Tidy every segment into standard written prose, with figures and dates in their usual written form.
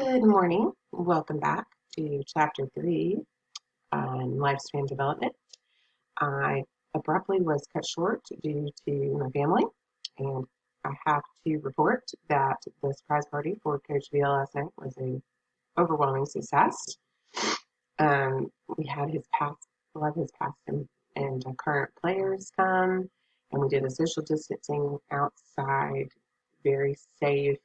Good morning. Welcome back to Chapter 3 on Lifespan Development. I abruptly was cut short due to my family, and I have to report that the surprise party for Coach Villa last night was an overwhelming success. We had a lot of his past and current players come, and we did a social distancing outside, very safe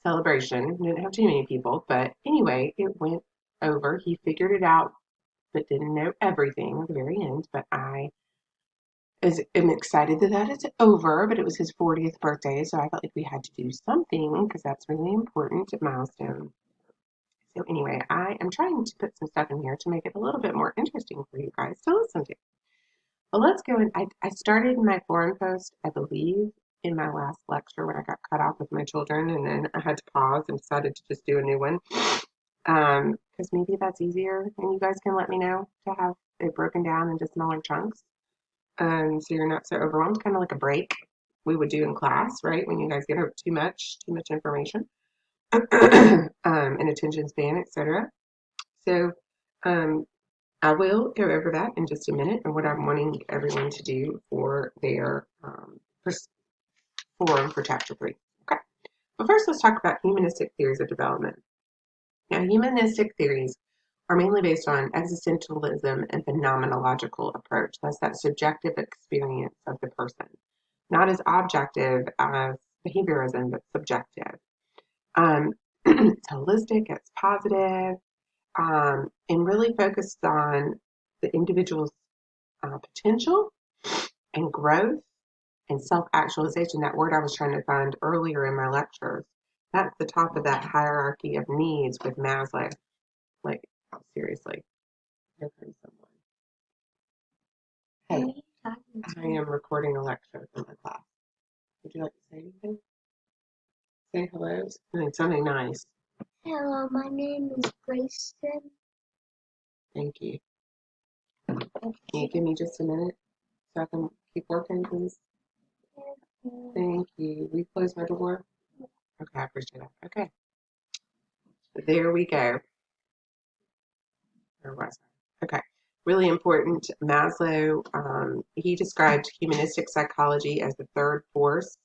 celebration. We didn't have too many people, but anyway, it went over. He figured it out, but didn't know everything at the very end. But am excited that it's over. But it was his 40th birthday, so I felt like we had to do something because that's really important milestone. So anyway, I am trying to put some stuff in here to make it a little bit more interesting for you guys to listen to. Well, let's go. I started my forum post, I believe, in my last lecture when I got cut off with my children, and then I had to pause and decided to just do a new one. Because maybe that's easier, and you guys can let me know to have it broken down into smaller chunks. So you're not so overwhelmed, kind of like a break we would do in class, right? When you guys get too much information, and attention span, etc. So, I will go over that in just a minute and what I'm wanting everyone to do for their forum for chapter 3. Okay, but first let's talk about humanistic theories of development. Now, humanistic theories are mainly based on existentialism and phenomenological approach. That's that subjective experience of the person, not as objective as behaviorism, but subjective. It's holistic, it's positive, and really focused on the individual's potential and growth and self-actualization. That word I was trying to find earlier in my lectures. That's the top of that hierarchy of needs with Maslow. Like, seriously, here comes someone. Hey, I am recording a lecture for my class. Would you like to say anything? Say hello. Something nice. Hello, my name is Grayson. Thank you. Can you give me just a minute so I can keep working, please? Thank you. Will you close my door? Okay, I appreciate that. Okay. There we go. Where was I? Okay. Really important. Maslow, he described humanistic psychology as the third force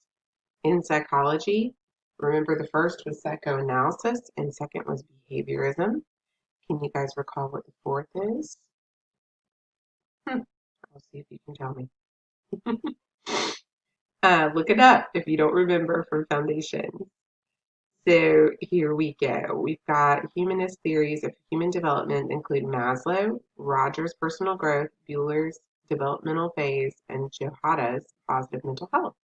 in psychology. Remember, the first was psychoanalysis and second was behaviorism. Can you guys recall what the fourth is? I'll see if you can tell me. Look it up if you don't remember from Foundation. So here we go. We've got humanist theories of human development include Maslow, Rogers' personal growth, Bueller's developmental phase, and Johada's positive mental health.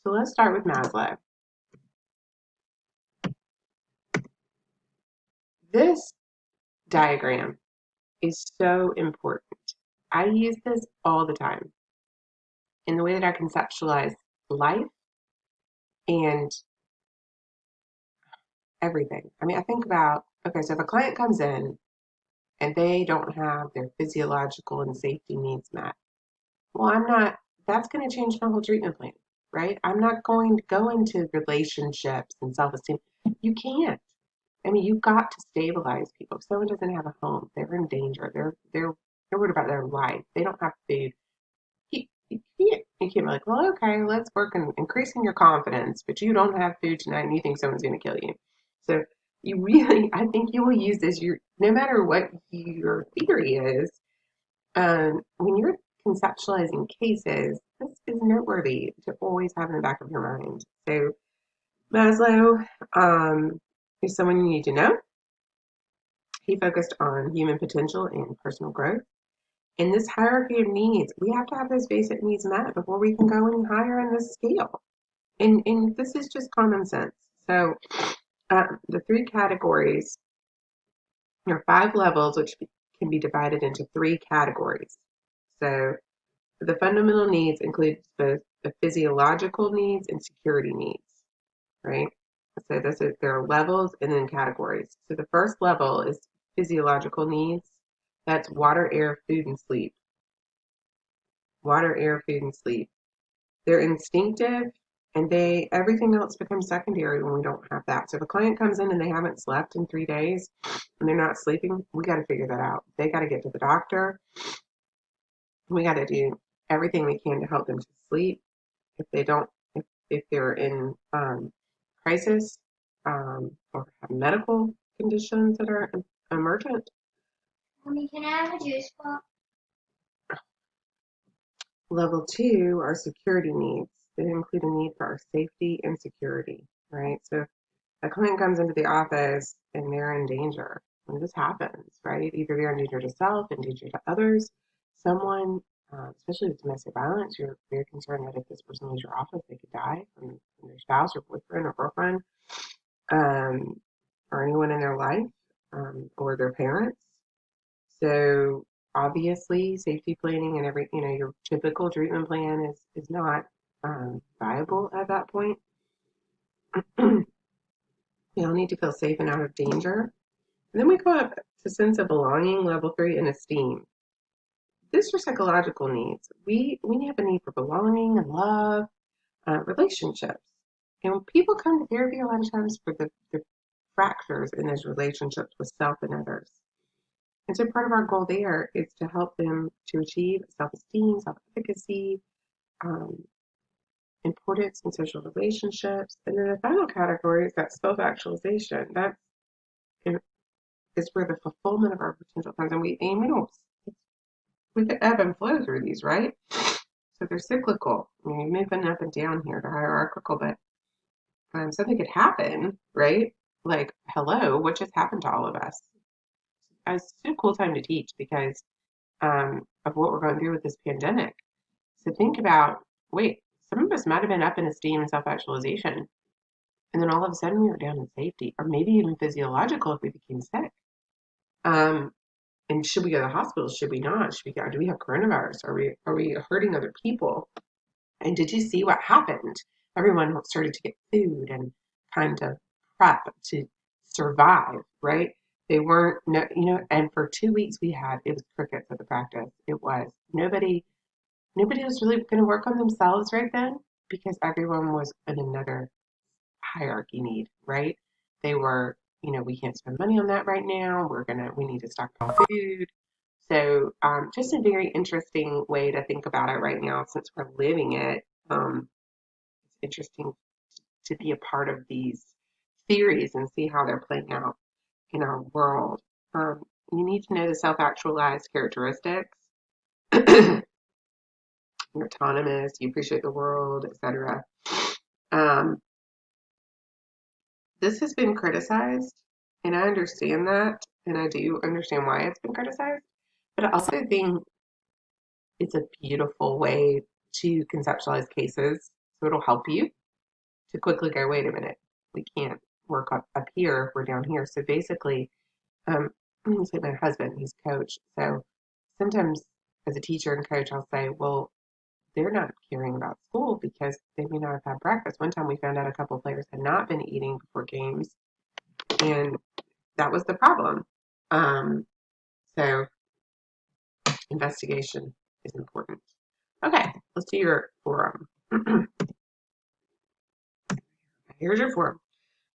So let's start with Maslow. This diagram is so important. I use this all the time in the way that I conceptualize life and everything. I mean, I think about, okay, so if a client comes in and they don't have their physiological and safety needs met, well, that's going to change my whole treatment plan, right? I'm not going to go into relationships and self esteem. You can't. I mean, you've got to stabilize people. If someone doesn't have a home, they're in danger. They're worried about their life. They don't have food. You can't be like, well, okay, let's work on increasing your confidence, but you don't have food tonight and you think someone's going to kill you. So you really, I think you will use this, no matter what your theory is, when you're conceptualizing cases, this is noteworthy to always have in the back of your mind. So Maslow is someone you need to know. He focused on human potential and personal growth. In this hierarchy of needs, we have to have those basic needs met before we can go any higher in this scale. And this is just common sense. So the three categories, there are 5 levels, which can be divided into 3 categories. So the fundamental needs include both the physiological needs and security needs, right? So there are levels and then categories. So the first level is physiological needs. That's water, air, food, and sleep. Water, air, food, and sleep. They're instinctive And everything else becomes secondary when we don't have that. So if a client comes in and they haven't slept in 3 days and they're not sleeping, we got to figure that out. They got to get to the doctor. We got to do everything we can to help them to sleep. If they don't, if they're in crisis or have medical conditions that are emergent. Mommy, can I have a juice box? Level two are security needs. They include a need for our safety and security, right? So a client comes into the office and they're in danger. And this happens, right? Either they're in danger to self, in danger to others. Someone, especially with domestic violence, you're very concerned that if this person leaves your office, they could die from their spouse or boyfriend or girlfriend, um, or anyone in their life, or their parents. So obviously, safety planning and your typical treatment plan is not viable at that point. You all need to feel safe and out of danger. And then we go up to sense of belonging, level three, and esteem. These are psychological needs. We have a need for belonging and love, relationships. And when people come to therapy a lot of times for the fractures in those relationships with self and others. And so part of our goal there is to help them to achieve self-esteem, self-efficacy, um, importance in social relationships. And then the final category is that self-actualization. That is where the fulfillment of our potential comes. And we don't, we could ebb and flow through these, right? So they're cyclical. I mean, you're moving up and down here, they're hierarchical, but something could happen, right? Like, hello, what just happened to all of us? It's a cool time to teach because of what we're going through with this pandemic. So think about, wait, some of us might have been up in esteem and self-actualization, and then all of a sudden we were down in safety, or maybe even physiological if we became sick. Um, and should we go to the hospital? Should we not? Should we go? Do we have coronavirus? Are we hurting other people? And did you see what happened? Everyone started to get food and kind of prep to survive, right? They weren't, no, and for 2 weeks it was crickets at the practice. It was nobody was really going to work on themselves right then because everyone was in another hierarchy need, right? They were, we can't spend money on that right now. We need to stockpile food. So, just a very interesting way to think about it right now since we're living it. It's interesting to be a part of these theories and see how they're playing out in our world. Um, you need to know the self actualized characteristics. You're autonomous, you appreciate the world, etc. Um, this has been criticized, and I understand that, and I do understand why it's been criticized, but I also think it's a beautiful way to conceptualize cases. So it'll help you to quickly go, wait a minute, we can't work up here if we're down here. So basically, I'm going to say my husband, he's a coach. So sometimes as a teacher and coach, I'll say, well, they're not caring about school because they may not have had breakfast. One time we found out a couple of players had not been eating before games, and that was the problem. Um, so investigation is important. Okay, let's do your forum. Here's your forum.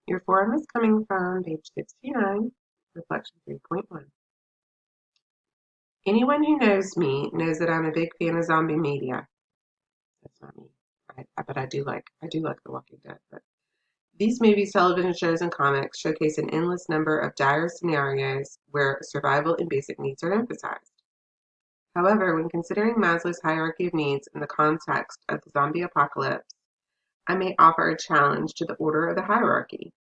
Your forum is coming from page 69, reflection 3.1. Anyone who knows me knows that I'm a big fan of zombie media. That's not me. But I do like The Walking Dead. But these movies, television shows, and comics showcase an endless number of dire scenarios where survival and basic needs are emphasized. However, when considering Maslow's hierarchy of needs in the context of the zombie apocalypse, I may offer a challenge to the order of the hierarchy.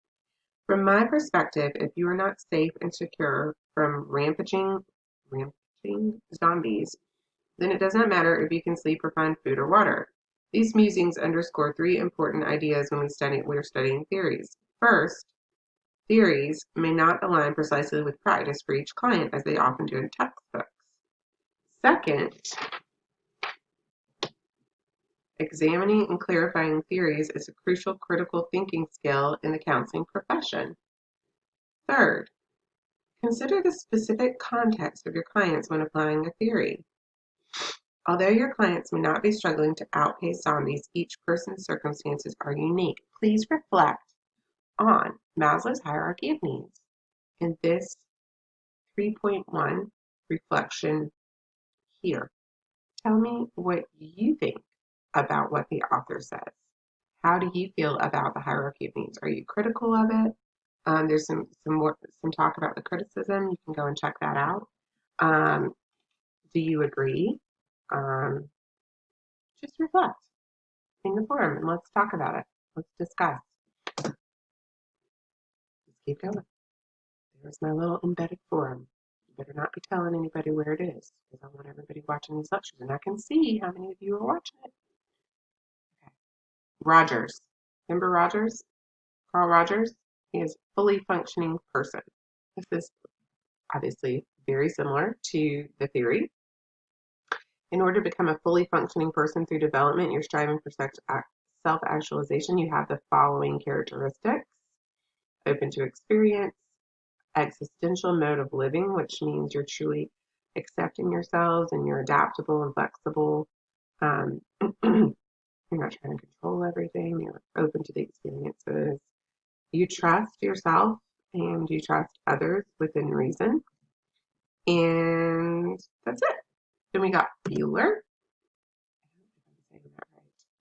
From my perspective, if you are not safe and secure from rampaging zombies, then it does not matter if you can sleep or find food or water. These musings underscore three important ideas when we're studying theories. First, theories may not align precisely with practice for each client, as they often do in textbooks. Second, examining and clarifying theories is a crucial critical thinking skill in the counseling profession. Third, consider the specific context of your clients when applying a theory. Although your clients may not be struggling to outpace zombies, each person's circumstances are unique. Please reflect on Maslow's hierarchy of needs in this 3.1 reflection here. Tell me what you think about what the author says. How do you feel about the hierarchy of needs? Are you critical of it? There's some talk about the criticism. You can go and check that out. Um, do you agree? Um, just reflect in the forum and let's talk about it. Let's discuss. Let's keep going. There's my little embedded forum. You better not be telling anybody where it is because I want everybody watching these lectures and I can see how many of you are watching it. Okay. Rogers. Remember Rogers? Carl Rogers? He is a fully functioning person. This is obviously very similar to the theory. In order to become a fully functioning person through development, you're striving for self-actualization. You have the following characteristics: open to experience, existential mode of living, which means you're truly accepting yourselves and you're adaptable and flexible. You're not trying to control everything. You're open to the experiences. You trust yourself and you trust others within reason. And that's it. Then we got Bueller. I don't know if I'm saying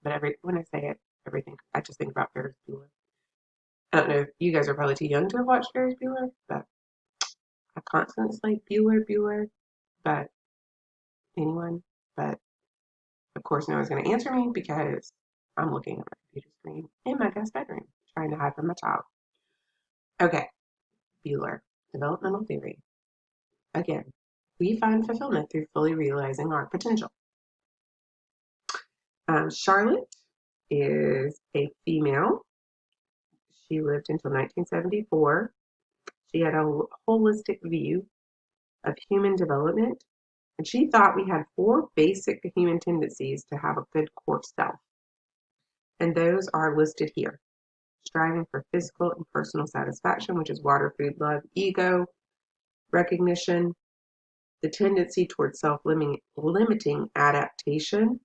that right. But when I say it, everything I just think about Ferris Bueller. I don't know if you guys are probably too young to have watched Ferris Bueller, but I constantly say Bueller, but anyone. But of course, no one's going to answer me because I'm looking at my computer screen in my guest bedroom, trying to hide from my child. Okay, Bueller, developmental theory. Again, we find fulfillment through fully realizing our potential. Charlotte is a female. She lived until 1974. She had a holistic view of human development, and she thought we had four basic human tendencies to have a good core self. And those are listed here: striving for physical and personal satisfaction, which is water, food, love, ego, recognition, the tendency towards self-limiting adaptation.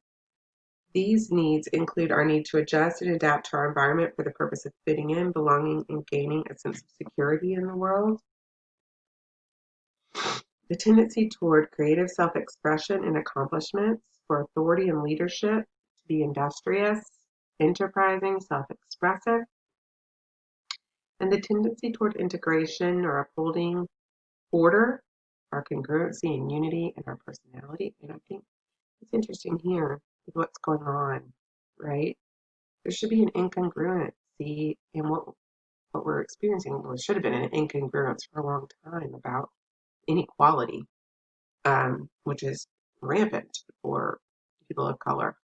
These needs include our need to adjust and adapt to our environment for the purpose of fitting in, belonging, and gaining a sense of security in the world. The tendency toward creative self-expression and accomplishments for authority and leadership, to be industrious, enterprising, self-expressive, and the tendency toward integration or upholding order, our congruency and unity in our personality. And I think it's interesting here with what's going on, right? There should be an incongruency in what we're experiencing. Well, there should have been an incongruence for a long time about inequality, which is rampant for people of color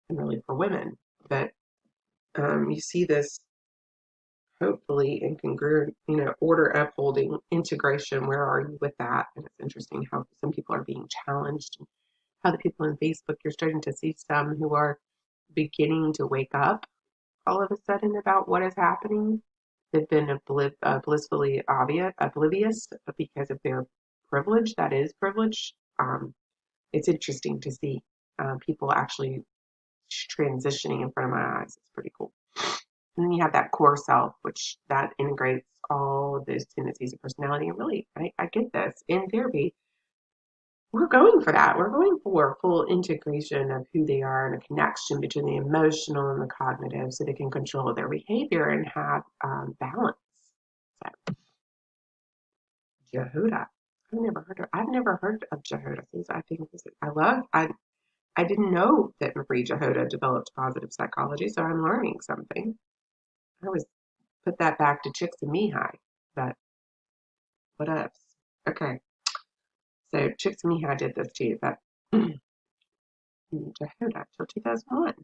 and really for women. But you see this hopefully incongruent, order upholding integration. Where are you with that? And it's interesting how some people are being challenged. How the people on Facebook, you're starting to see some who are beginning to wake up all of a sudden about what is happening. They've been blissfully oblivious because of their privilege. That is privilege. It's interesting to see people actually transitioning in front of my eyes. It's pretty cool. And then you have that core self, which that integrates all of those tendencies of personality. And really, I get this in therapy. We're going for that. We're going for full integration of who they are and a connection between the emotional and the cognitive so they can control their behavior and have balance. So, Jehuda. I've never heard of Jehuda. I think I didn't know that Marie Jehuda developed positive psychology, so I'm learning something. I always put that back to Csikszentmihalyi, but what else? Okay, so Csikszentmihalyi did this too, but Jehuda till 2001.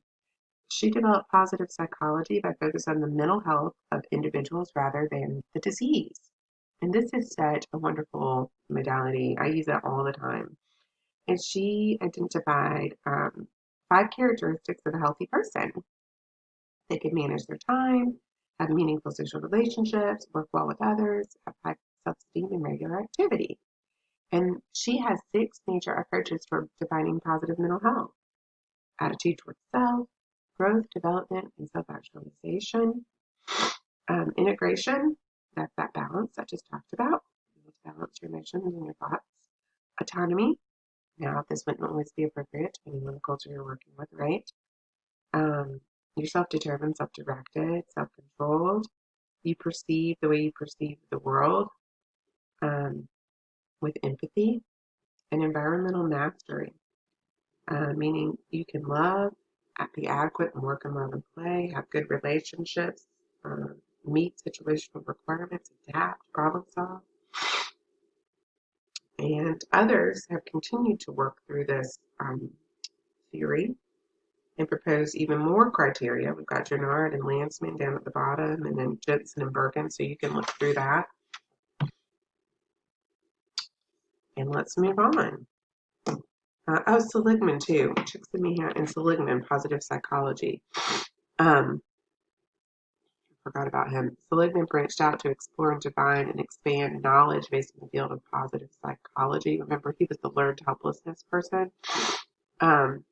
She developed positive psychology by focusing on the mental health of individuals rather than the disease. And this is such a wonderful modality. I use it all the time. And she identified 5 characteristics of a healthy person. They can manage their time, have meaningful social relationships, work well with others, have high self-esteem, and regular activity. And she has 6 major approaches toward defining positive mental health: attitude towards self, growth, development, and self actualization. Integration, that's that balance I just talked about. You need to balance your emotions and your thoughts. Autonomy, now this wouldn't always be appropriate depending on the culture you're working with, right? Um, you're self determined, self directed, self controlled. You perceive the way you perceive the world um, with empathy. And environmental mastery, meaning you can love, be adequate and work in love and play, have good relationships, meet situational requirements, adapt, problem solve. And others have continued to work through this theory and propose even more criteria. We've got Gennard and Landsman down at the bottom, and then Jensen and Bergen, so you can look through that. And let's move on. Seligman too. Csikszentmihalyi and Seligman, positive psychology. Um, Forgot about him. Seligman branched out to explore and define and expand knowledge based in the field of positive psychology. Remember, he was the learned helplessness person. Um,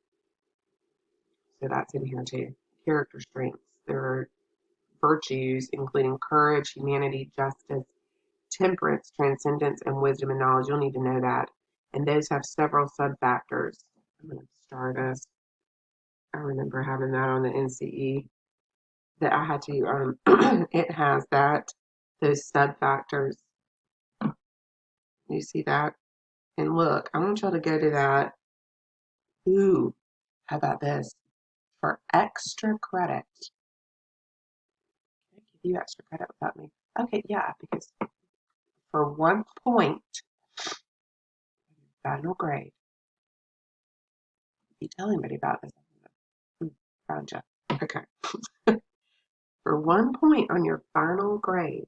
so that's in here too. Character strengths. There are virtues, including courage, humanity, justice, temperance, transcendence, and wisdom and knowledge. You'll need to know that. And those have several sub-factors. I'm going to star this. I remember having that on the NCE that I had to, it has that, those sub-factors. You see that? And look, I want y'all to go to that. Ooh, how about this? For extra credit. Can I give you extra credit without me? Okay, yeah, because for 1 point, final grade, if you tell anybody about this, found you. Okay. For 1 point on your final grade,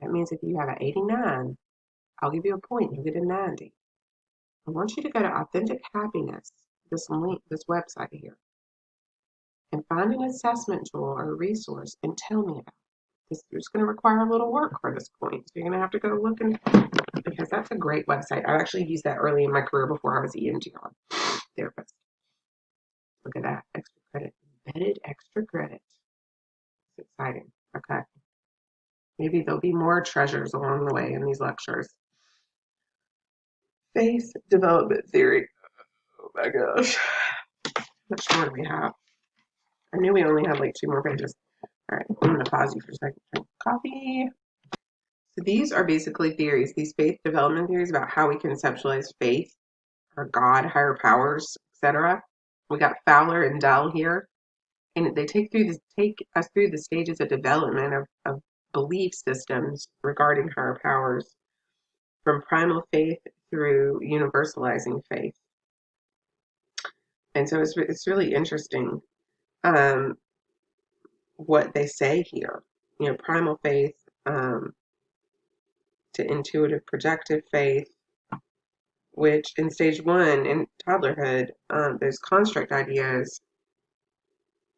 that means if you have an 89, I'll give you a point. You'll get a 90. I want you to go to Authentic Happiness, this link, this website here, and find an assessment tool or a resource and tell me about it. This is going to require a little work for this point. So you're going to have to go looking because that's a great website. I actually used that early in my career before I was EMDR therapist. Look at that. Extra credit. Embedded extra credit. It's exciting. Okay. Maybe there'll be more treasures along the way in these lectures. Faith development theory. Oh my gosh. How much more do we have? I knew we only had like 2 more pages. All right, I'm going to pause you for a second. Drink coffee. So these are basically theories, these faith development theories about how we conceptualize faith, or God, higher powers, etc. We got Fowler and Dell here, and they take us through the stages of development of belief systems regarding higher powers, from primal faith through universalizing faith. And so it's really interesting um, what they say here. You know, primal faith to intuitive projective faith, which in stage 1 in toddlerhood, there's construct ideas,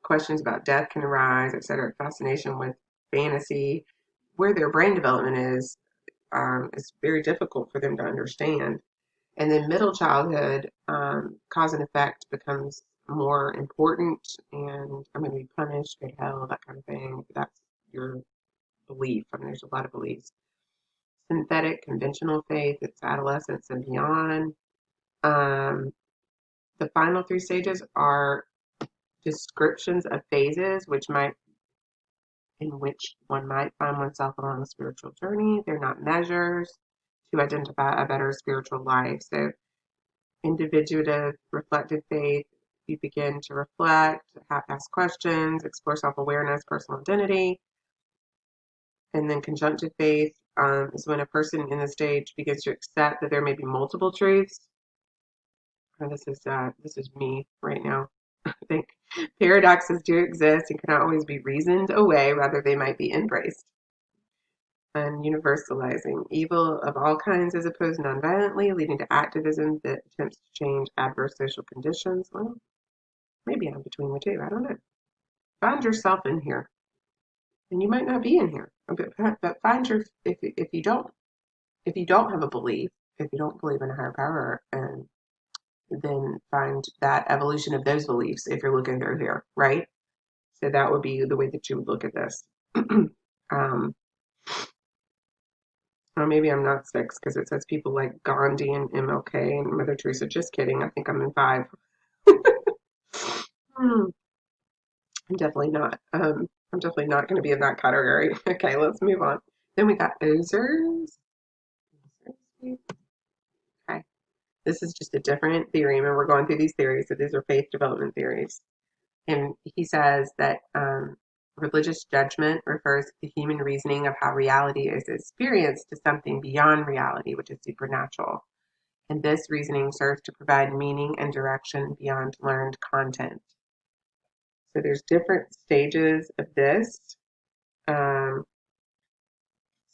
questions about death can arise, etc. Fascination with fantasy, where their brain development is very difficult for them to understand. And then middle childhood, cause and effect becomes more important, and I'm going to be punished, go to hell, that kind of thing. That's your belief. I mean, there's a lot of beliefs. Synthetic, conventional faith, it's adolescence and beyond. Um, the final 3 stages are descriptions of phases in which one might find oneself along a spiritual journey. They're not measures to identify a better spiritual life. So individuative, reflective faith, you begin to reflect, ask questions, explore self-awareness, personal identity. And then conjunctive faith is when a person in the stage begins to accept that there may be multiple truths. And this is me right now. I think paradoxes do exist and cannot always be reasoned away, rather they might be embraced. And universalizing evil of all kinds is opposed nonviolently, leading to activism that attempts to change adverse social conditions. Well, maybe I'm between the two. I don't know. Find yourself in here, and you might not be in here. But find your if you don't have a belief, if you don't believe in a higher power, and then find that evolution of those beliefs if you're looking through here, right? So that would be the way that you would look at this. Or maybe I'm not six because it says people like Gandhi and MLK and Mother Teresa. Just kidding. I think I'm in five. Hmm, I'm definitely not. I'm definitely not going to be in that category. Okay, let's move on. Then we got Ozers. Okay, this is just a different theory. And we're going through these theories. So these are faith development theories. And he says that religious judgment refers to the human reasoning of how reality is experienced to something beyond reality, which is supernatural. And this reasoning serves to provide meaning and direction beyond learned content. So there's different stages of this. Um,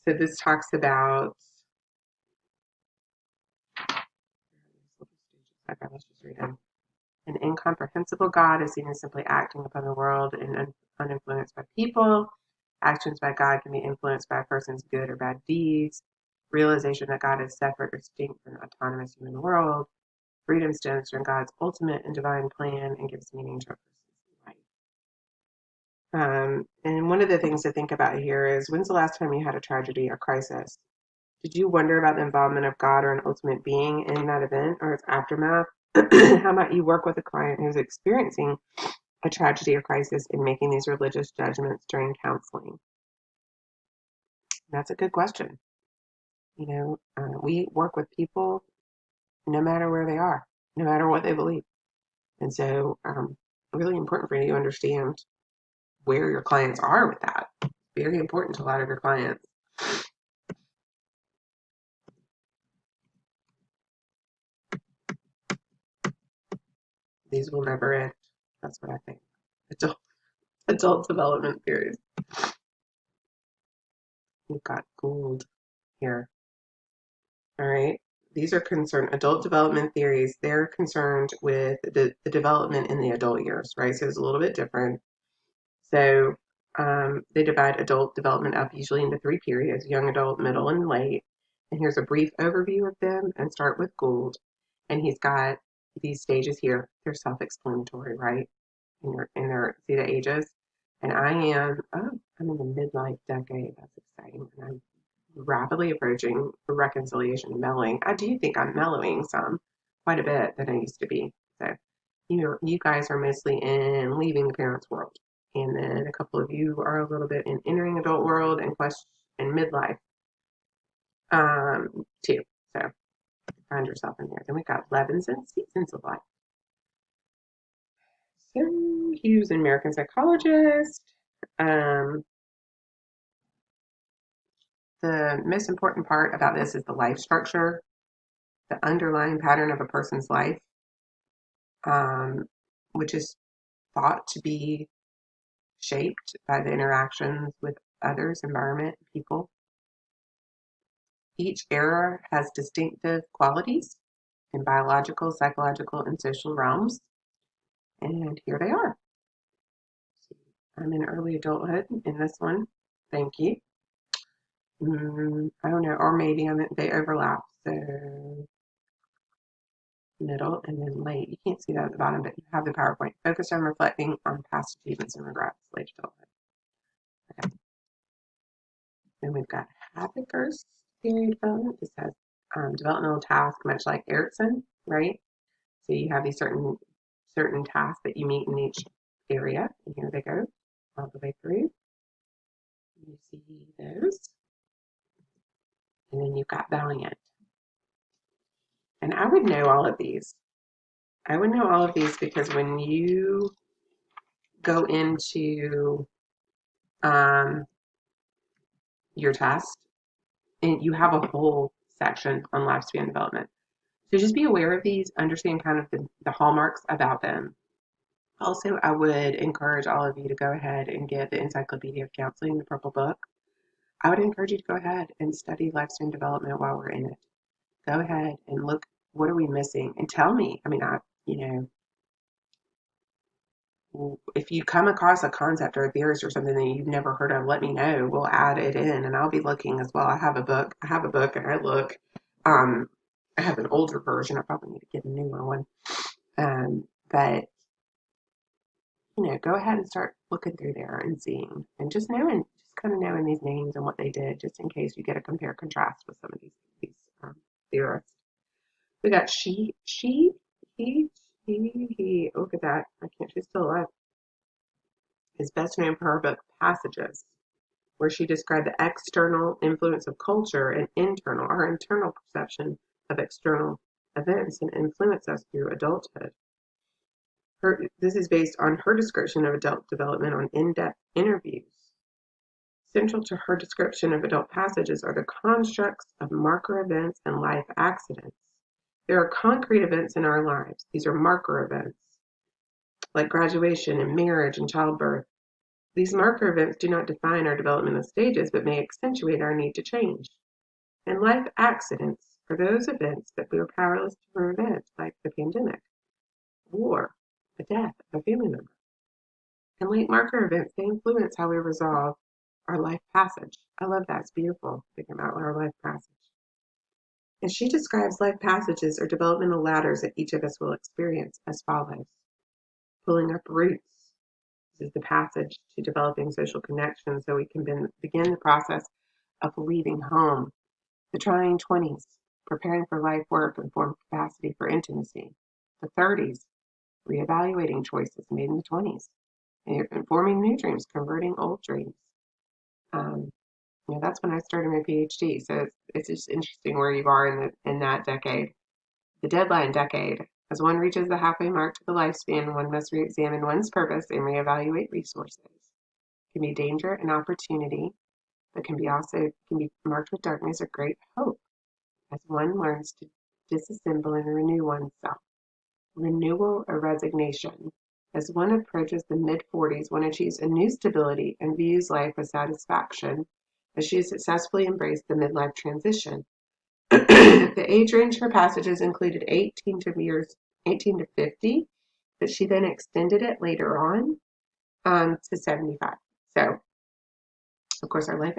so this talks about, okay, let's just read them. An incomprehensible God is seen as simply acting upon the world and uninfluenced by people. Actions by God can be influenced by a person's good or bad deeds. Realization that God is separate or distinct from the autonomous human world. Freedom stems from God's ultimate and divine plan and gives meaning to a person's life. And one of the things to think about here is, when's the last time you had a tragedy or crisis? Did you wonder about the involvement of God or an ultimate being in that event or its aftermath? How might you work with a client who's experiencing a tragedy or crisis in making these religious judgments during counseling? That's a good question. We work with people no matter where they are, no matter what they believe. And so, really important for you to understand where your clients are with that. Very important to a lot of your clients. These will never end. That's what I think. Adult development theories. We've got gold here. All right. These are concerned adult development theories. They're concerned with the development in the adult years, right? So it's a little bit different. So they divide adult development up usually into three periods: young adult, middle, and late. And here's a brief overview of them and start with Gould. And he's got these stages here. They're self-explanatory, right? See the ages. And I'm in the midlife decade. That's exciting. And I'm rapidly approaching reconciliation and mellowing. I do think I'm mellowing quite a bit than I used to be. So, you guys are mostly in leaving the parents' world, and then a couple of you are a little bit in entering adult world and question and midlife, too. So find yourself in there. Then we've got levels and seasons of life. So he was an American psychologist. Um, the most important part about this is the life structure, the underlying pattern of a person's life, um, which is thought to be shaped by the interactions with others, environment, people. Each era has distinctive qualities in biological, psychological, and social realms. And here they are. I'm in early adulthood in this one. Thank you. I don't know, or maybe they overlap. So middle and then late. You can't see that at the bottom, but you have the PowerPoint. Focus on reflecting on past achievements and regrets. Late adulthood. Okay. Then we've got Hathacker's theory of development. This has developmental tasks, much like Erickson, right? So you have these certain tasks that you meet in each area, and here they go all the way through. You see those, and then you've got Valiant. And I would know all of these. I would know all of these because when you go into um, your test, and you have a whole section on lifespan development. So just be aware of these, understand kind of the hallmarks about them. Also, I would encourage all of you to go ahead and get the Encyclopedia of Counseling, the Purple Book. I would encourage you to go ahead and study lifespan development while we're in it. Go ahead and look, what are we missing? And tell me. I mean, if you come across a concept or a theory or something that you've never heard of, let me know. We'll add it in, and I'll be looking as well. I have a book and I look. I have an older version. I probably need to get a newer one. But go ahead and start looking through there and seeing, and just knowing, just kind of knowing these names and what they did, just in case you get a compare contrast with some of these theorists. We got he, he. Look at that. I can't. She's still alive. Is best known for her book Passages, where she described the external influence of culture and our internal perception of external events and influence us through adulthood. This is based on her description of adult development on in-depth interviews. Central to her description of adult passages are the constructs of marker events and life accidents. There are concrete events in our lives. These are marker events, like graduation and marriage and childbirth. These marker events do not define our developmental stages, but may accentuate our need to change. And life accidents are those events that we are powerless to prevent, like the pandemic, war, the death of a family member. And late marker events, they influence how we resolve our life passage. I love that. It's beautiful thinking about our life passage. And she describes life passages or developmental ladders that each of us will experience as follows. Pulling up roots. This is the passage to developing social connections so we can begin the process of leaving home. The trying 20s, preparing for life work and form capacity for intimacy. The 30s, reevaluating choices made in the 20s. And forming new dreams, converting old dreams. Um, that's when I started my PhD. So it's just interesting where you are in that decade, the deadline decade. As one reaches the halfway mark to the lifespan, one must re-examine one's purpose and reevaluate resources. It can be danger and opportunity, but can be marked with darkness or great hope as one learns to disassemble and renew oneself. Renewal or resignation. As one approaches the mid-40s, one achieves a new stability and views life with satisfaction as she has successfully embraced the midlife transition. The age range for passages included 18 to 50, but she then extended it later on to 75. So, of course, our life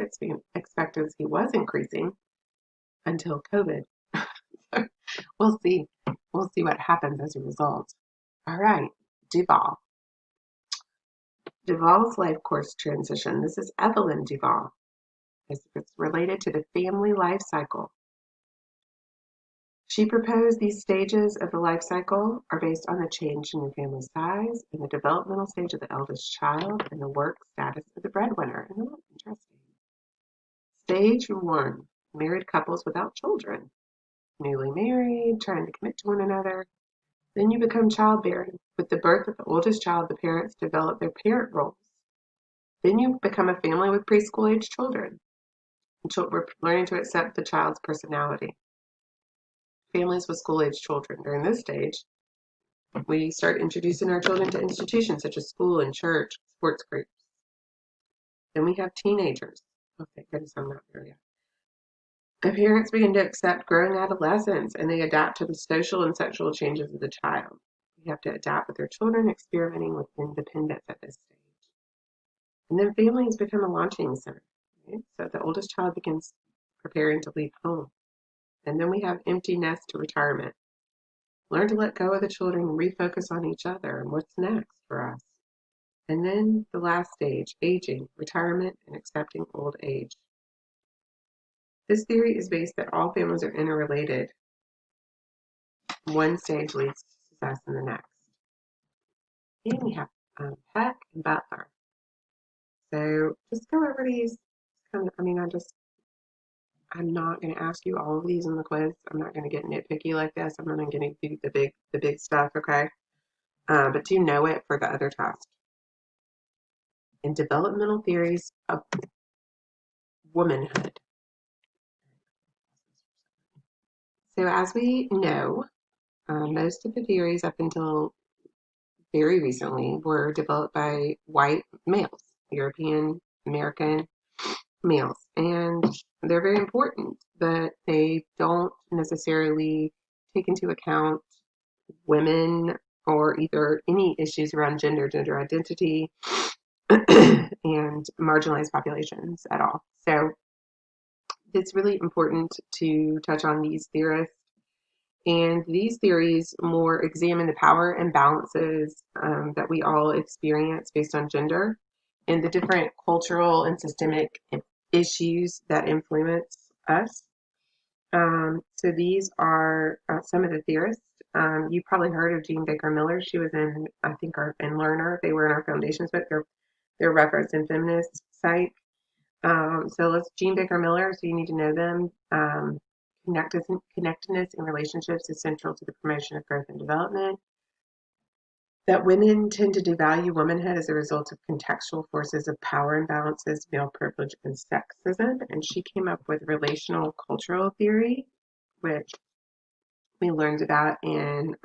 expectancy was increasing until COVID. We'll see. We'll see what happens as a result. All right, Duval. Duval's life course transition. This is Evelyn Duval. It's related to the family life cycle. She proposed these stages of the life cycle are based on the change in the family size and the developmental stage of the eldest child and the work status of the breadwinner. Isn't that interesting? Stage 1, married couples without children. Newly married, trying to commit to one another. Then you become childbearing. With the birth of the oldest child, the parents develop their parent roles. Then you become a family with preschool-age children. We're learning to accept the child's personality. Families with school-age children. During this stage, we start introducing our children to institutions such as school and church, sports groups. Then we have teenagers. Oh, thank goodness I'm not there yet. The parents begin to accept growing adolescents and they adapt to the social and sexual changes of the child. We have to adapt with their children, experimenting with independence at this stage. And then families become a launching center. Right? So the oldest child begins preparing to leave home. And then we have empty nest to retirement. Learn to let go of the children and refocus on each other and what's next for us. And then the last stage, aging, retirement, and accepting old age. This theory is based that all families are interrelated. One stage leads to success in the next. And we have Peck and Butler. So just go over these. I'm not going to ask you all of these in the quiz. I'm not going to get nitpicky like this. I'm not going to do the big stuff, okay? But do know it for the other test. In developmental theories of womanhood. So as we know, most of the theories up until very recently were developed by white males, European American males, and they're very important, but they don't necessarily take into account women or either any issues around gender identity, and marginalized populations at all. So it's really important to touch on these theorists And these theories more examine the power imbalances that we all experience based on gender and the different cultural and systemic issues that influence us. So these are some of the theorists. You probably heard of Jean Baker Miller. She was in, I think, in Learner. They were in our foundations book. They're referenced in feminist site. So let's Jean Baker Miller. So you need to know them. Connectedness in relationships is central to the promotion of growth and development. That women tend to devalue womanhood as a result of contextual forces of power imbalances, male privilege, and sexism. And she came up with relational cultural theory, which we learned about in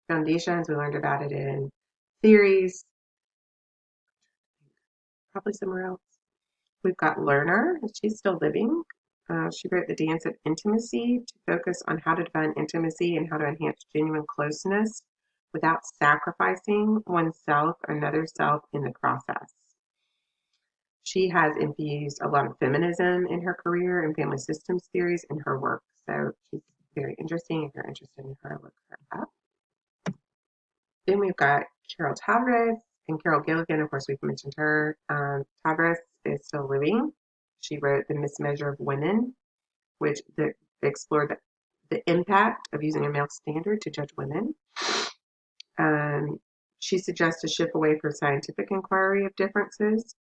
foundations. We learned about it in theories, probably somewhere else. We've got Lerner. She's still living. She wrote The Dance of Intimacy to focus on how to define intimacy and how to enhance genuine closeness without sacrificing oneself or another self in the process. She has infused a lot of feminism in her career and family systems theories in her work. So she's very interesting. If you're interested in her, look her up. Then we've got Carol Tavris and Carol Gilligan. Of course, we've mentioned her. Tavris is still living. She wrote The Mismeasure of Women, which explored the impact of using a male standard to judge women. She suggests a shift away from scientific inquiry of differences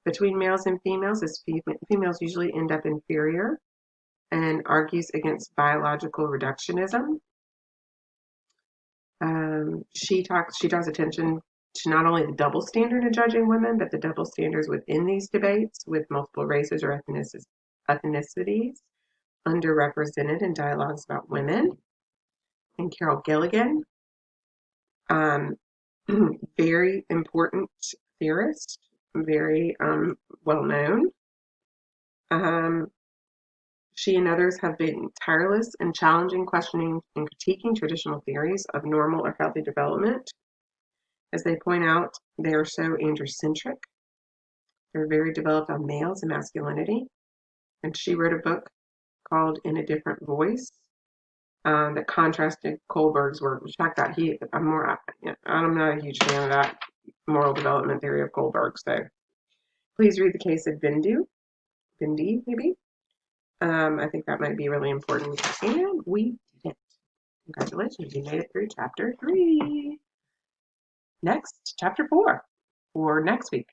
between males and females, as females usually end up inferior, and argues against biological reductionism. She draws attention to not only the double standard in judging women, but the double standards within these debates with multiple races or ethnicities underrepresented in dialogues about women. And Carol Gilligan, um, very important theorist, very well known. Um, she and others have been tireless in challenging, questioning, and critiquing traditional theories of normal or healthy development. As they point out, they are so androcentric. They're very developed on males and masculinity. And she wrote a book called In a Different Voice that contrasted Kohlberg's work. In fact, I'm not a huge fan of that moral development theory of Kohlberg. So please read The Case of Bindi, maybe. I think that might be really important. And we did it. Congratulations, you made it through chapter 3. Next, chapter 4 for next week.